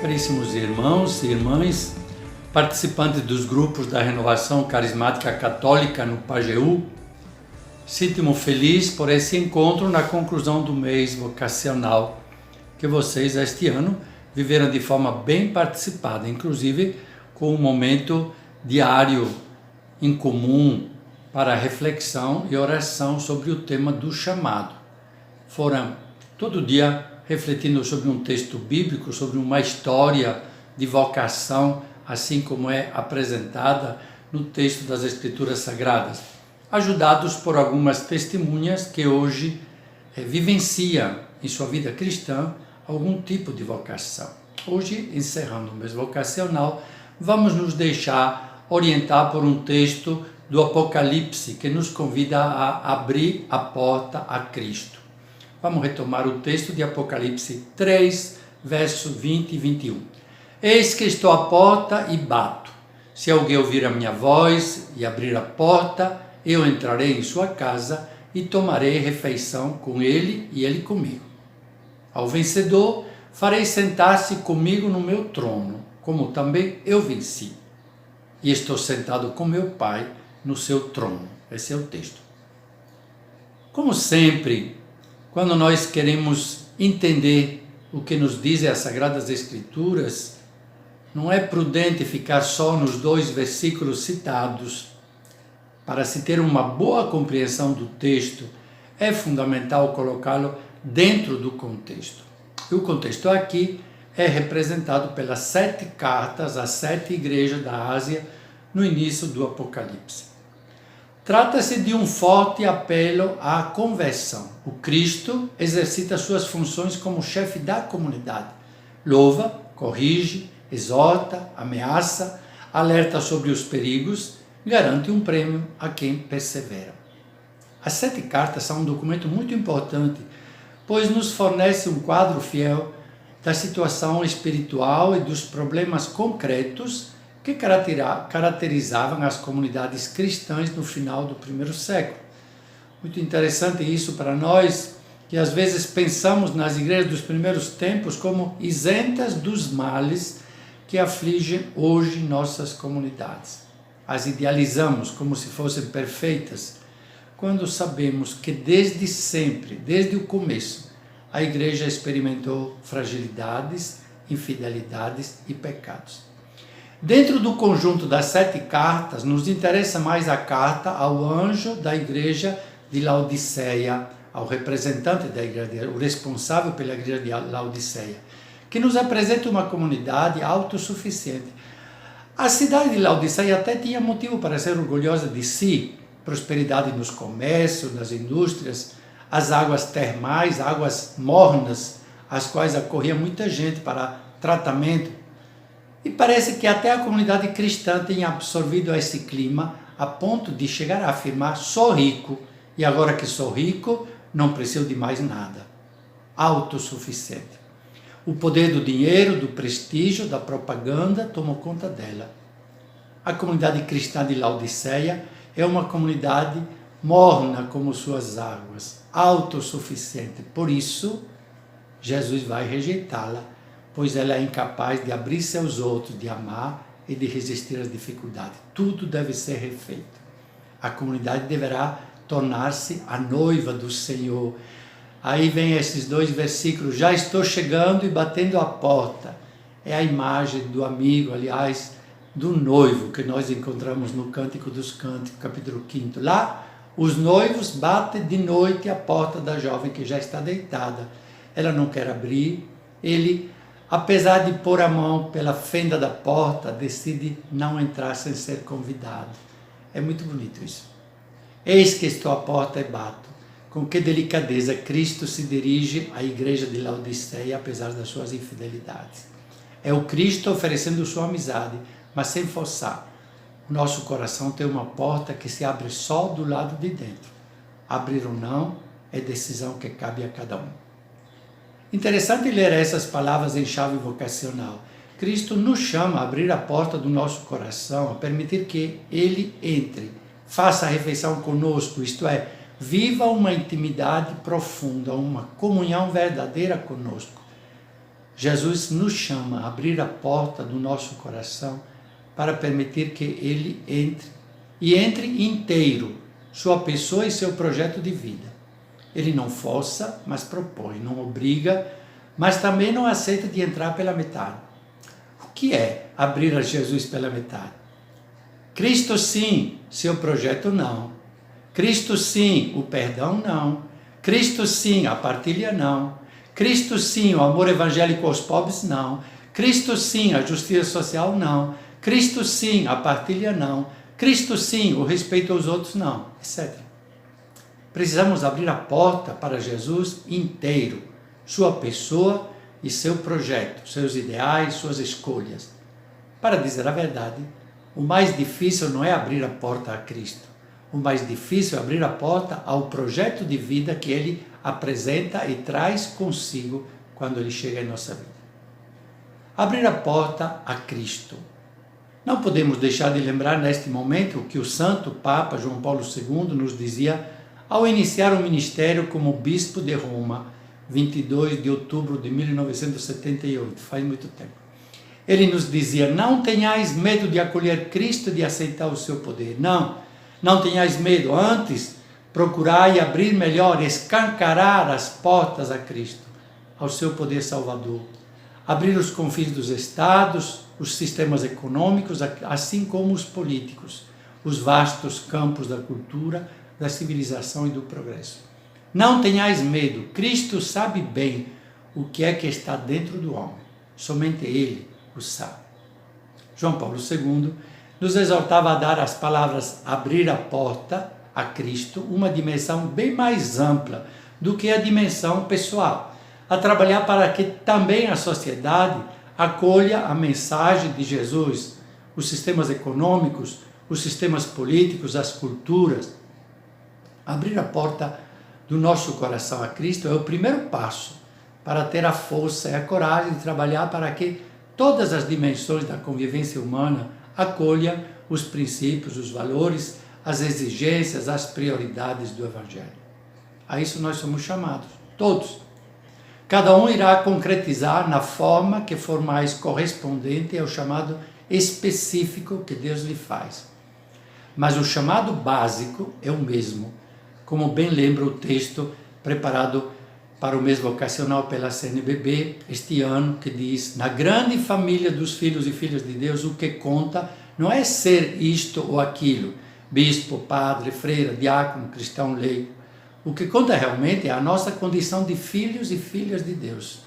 Caríssimos irmãos e irmãs, participantes dos grupos da Renovação Carismática Católica no Pajeú, sinto-me feliz por esse encontro na conclusão do mês vocacional, que vocês este ano viveram de forma bem participada, inclusive com um momento diário em comum para reflexão e oração sobre o tema do chamado. Foram todo dia refletindo sobre um texto bíblico, sobre uma história de vocação, assim como é apresentada no texto das Escrituras Sagradas, ajudados por algumas testemunhas que hoje vivenciam em sua vida cristã algum tipo de vocação. Hoje, encerrando o mês vocacional, vamos nos deixar orientar por um texto do Apocalipse que nos convida a abrir a porta a Cristo. Vamos retomar o texto de Apocalipse 3, verso 20 e 21. Eis que estou à porta e bato. Se alguém ouvir a minha voz e abrir a porta, eu entrarei em sua casa e tomarei refeição com ele e ele comigo. Ao vencedor, farei sentar-se comigo no meu trono, como também eu venci. E estou sentado com meu Pai no seu trono. Esse é o texto. Como sempre, quando nós queremos entender o que nos dizem as Sagradas Escrituras, não é prudente ficar só nos 2 versículos citados. Para se ter uma boa compreensão do texto, é fundamental colocá-lo dentro do contexto. E o contexto aqui é representado pelas 7 cartas às 7 igrejas da Ásia no início do Apocalipse. Trata-se de um forte apelo à conversão. O Cristo exercita suas funções como chefe da comunidade. Louva, corrige, exorta, ameaça, alerta sobre os perigos, garante um prêmio a quem persevera. As 7 cartas são um documento muito importante, pois nos fornece um quadro fiel da situação espiritual e dos problemas concretos que caracterizavam as comunidades cristãs no final do primeiro século. Muito interessante isso para nós, que às vezes pensamos nas igrejas dos primeiros tempos como isentas dos males que afligem hoje nossas comunidades. As idealizamos como se fossem perfeitas, quando sabemos que desde sempre, desde o começo, a igreja experimentou fragilidades, infidelidades e pecados. Dentro do conjunto das 7 cartas, nos interessa mais a carta ao anjo da igreja de Laodiceia, ao representante da igreja, o responsável pela igreja de Laodiceia, que nos apresenta uma comunidade autossuficiente. A cidade de Laodiceia até tinha motivo para ser orgulhosa de si, prosperidade nos comércios, nas indústrias, as águas termais, águas mornas, às quais acorria muita gente para tratamento. E parece que até a comunidade cristã tem absorvido esse clima a ponto de chegar a afirmar: sou rico, e agora que sou rico, não preciso de mais nada. Autossuficiente. O poder do dinheiro, do prestígio, da propaganda tomou conta dela. A comunidade cristã de Laodiceia é uma comunidade morna como suas águas, autossuficiente. Por isso, Jesus vai rejeitá-la, pois ela é incapaz de abrir-se aos outros, de amar e de resistir às dificuldades. Tudo deve ser refeito. A comunidade deverá tornar-se a noiva do Senhor. Aí vem esses 2 versículos: já estou chegando e batendo a porta. É a imagem do amigo, aliás, do noivo, que nós encontramos no Cântico dos Cânticos, capítulo 5. Lá, os noivos batem de noite a porta da jovem que já está deitada. Ela não quer abrir, ele, apesar de pôr a mão pela fenda da porta, decide não entrar sem ser convidado. É muito bonito isso. Eis que estou à porta e bato. Com que delicadeza Cristo se dirige à igreja de Laodiceia, apesar das suas infidelidades. É o Cristo oferecendo sua amizade, mas sem forçar. O nosso coração tem uma porta que se abre só do lado de dentro. Abrir ou não é decisão que cabe a cada um. Interessante ler essas palavras em chave vocacional. Cristo nos chama a abrir a porta do nosso coração, a permitir que Ele entre, faça a refeição conosco, isto é, viva uma intimidade profunda, uma comunhão verdadeira conosco. Jesus nos chama a abrir a porta do nosso coração para permitir que Ele entre inteiro, sua pessoa e seu projeto de vida. Ele não força, mas propõe, não obriga, mas também não aceita de entrar pela metade. O que é abrir a Jesus pela metade? Cristo sim, seu projeto não. Cristo sim, o perdão não. Cristo sim, a partilha não. Cristo sim, o amor evangélico aos pobres não. Cristo sim, a justiça social não. Cristo sim, a partilha não. Cristo sim, o respeito aos outros não, etc. Precisamos abrir a porta para Jesus inteiro, sua pessoa e seu projeto, seus ideais, suas escolhas. Para dizer a verdade, o mais difícil não é abrir a porta a Cristo. O mais difícil é abrir a porta ao projeto de vida que Ele apresenta e traz consigo quando Ele chega em nossa vida. Abrir a porta a Cristo. Não podemos deixar de lembrar neste momento o que o Santo Papa João Paulo II nos dizia ao iniciar o ministério como bispo de Roma, 22 de outubro de 1978, faz muito tempo. Ele nos dizia: não tenhais medo de acolher Cristo e de aceitar o seu poder. Não tenhais medo. Antes, procurai abrir melhor, escancarar as portas a Cristo, ao seu poder salvador. Abrir os confins dos estados, os sistemas econômicos, assim como os políticos, os vastos campos da cultura, da civilização e do progresso. Não tenhais medo. Cristo sabe bem o que é que está dentro do homem. Somente Ele o sabe. João Paulo II nos exortava a dar às palavras abrir a porta a Cristo uma dimensão bem mais ampla do que a dimensão pessoal, a trabalhar para que também a sociedade acolha a mensagem de Jesus, os sistemas econômicos, os sistemas políticos, as culturas. Abrir a porta do nosso coração a Cristo é o primeiro passo para ter a força e a coragem de trabalhar para que todas as dimensões da convivência humana acolham os princípios, os valores, as exigências, as prioridades do Evangelho. A isso nós somos chamados, todos. Cada um irá concretizar na forma que for mais correspondente ao chamado específico que Deus lhe faz. Mas o chamado básico é o mesmo, como bem lembra o texto preparado para o mês vocacional pela CNBB este ano, que diz: na grande família dos filhos e filhas de Deus, o que conta não é ser isto ou aquilo, bispo, padre, freira, diácono, cristão, leigo. O que conta realmente é a nossa condição de filhos e filhas de Deus,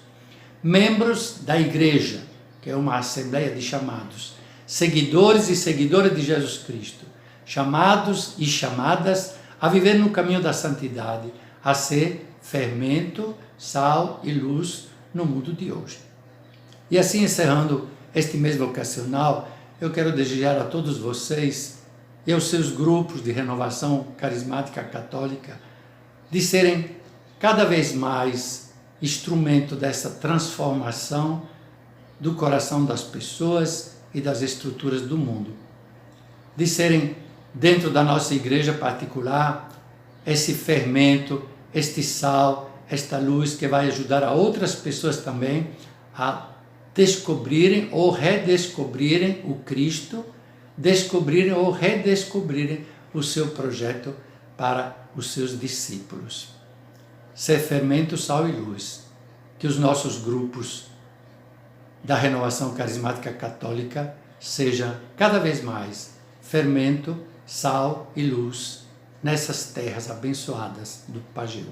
membros da igreja, que é uma assembleia de chamados, seguidores e seguidoras de Jesus Cristo, chamados e chamadas a viver no caminho da santidade, a ser fermento, sal e luz no mundo de hoje. E assim, encerrando este mês vocacional, eu quero desejar a todos vocês e aos seus grupos de renovação carismática católica de serem cada vez mais instrumento dessa transformação do coração das pessoas e das estruturas do mundo. De serem, dentro da nossa igreja particular, esse fermento, este sal, esta luz que vai ajudar a outras pessoas também a descobrirem ou redescobrirem o Cristo, descobrirem ou redescobrirem o seu projeto para os seus discípulos. Ser fermento, sal e luz. Que os nossos grupos da Renovação Carismática Católica sejam cada vez mais fermento, sal e luz nessas terras abençoadas do Pajeú.